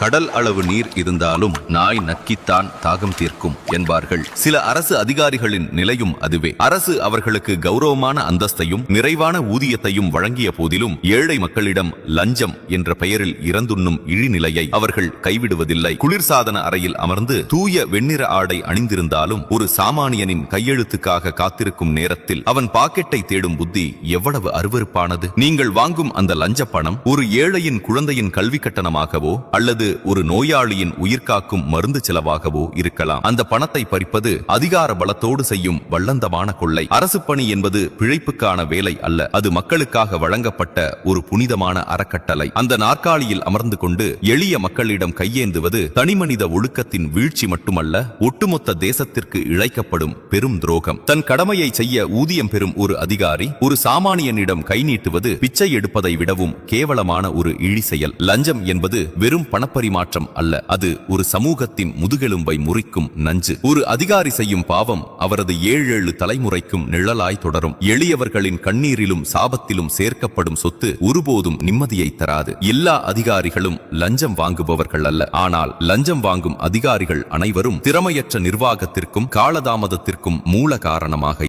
கடல் அளவு நீர் இருந்தாலும் நாய் நக்கித்தான் தாகம் தீர்க்கும் என்பார்கள். சில அரசு அதிகாரிகளின் நிலையும் அதுவே. அரசு அவர்களுக்கு கௌரவமான அந்தஸ்தையும் நிறைவான ஊதியத்தையும் வழங்கிய போதிலும் ஏழை மக்களிடம் லஞ்சம் என்ற பெயரில் இறந்துண்ணும் இழிநிலையை அவர்கள் கைவிடுவதில்லை. குளிர்சாதன அறையில் அமர்ந்து தூய வெண்ணிற ஆடை அணிந்திருந்தாலும் ஒரு சாமானியனின் கையெழுத்துக்காக காத்திருக்கும் நேரத்தில் அவன் பாக்கெட்டை தேடும் புத்தி எவ்வளவு அருவருப்பானது. நீங்கள் வாங்கும் அந்த லஞ்ச பணம் ஒரு ஏழையின் குழந்தையின் கல்வி கட்டணமாகவோ அல்லது ஒரு நோயாளியின் உயிர்காக்கும் மருந்து செலவாகவோ இருக்கலாம். அந்த பணத்தை பறிப்பது அதிகார பலத்தோடு செய்யும் வல்லந்தமான கொள்ளை. அரசு பணி என்பது பிழைப்புக்கான வேலை அல்ல, அது மக்களுக்காக வழங்கப்பட்ட ஒரு புனிதமான அறக்கட்டளை. அந்த நாற்காலியில் அமர்ந்து கொண்டு எளிய மக்களிடம் கையேந்துவது தனிமனித ஒழுக்கத்தின் வீழ்ச்சி மட்டுமல்ல, ஒட்டுமொத்த தேசத்திற்கு இழைக்கப்படும் பெரும் துரோகம். தன் கடமையை செய்ய ஊதியம் பெறும் ஒரு அதிகாரி ஒரு சாமானியனிடம் கை நீட்டுவது பிச்சை எடுப்பதை விடவும் கேவலமான ஒரு இழி செயல். லஞ்சம் என்பது வெறும் பணப்பரிமாற்றம் அல்ல, அது ஒரு சமூகத்தின் முதுகெலும்பை முறிக்கும் நஞ்சு. ஒரு அதிகாரி செய்யும் பாவம் அவரது 7 தலைமுறைக்கும் நிழலாய் தொடரும். எளியவர்களின் கண்ணீரிலும் சாபத்திலும் சேர்க்கப்படும் சொத்து ஒருபோதும் நிம்மதியை தராது. எல்லா அதிகாரிகளும் லஞ்சம் வாங்குபவர்கள் அல்ல, ஆனால் லஞ்சம் வாங்கும் அதிகாரிகள் அனைவரும் திறமையற்ற நிர்வாகத்திற்கும் காலதாமதத்திற்கும் மூல காரணமாக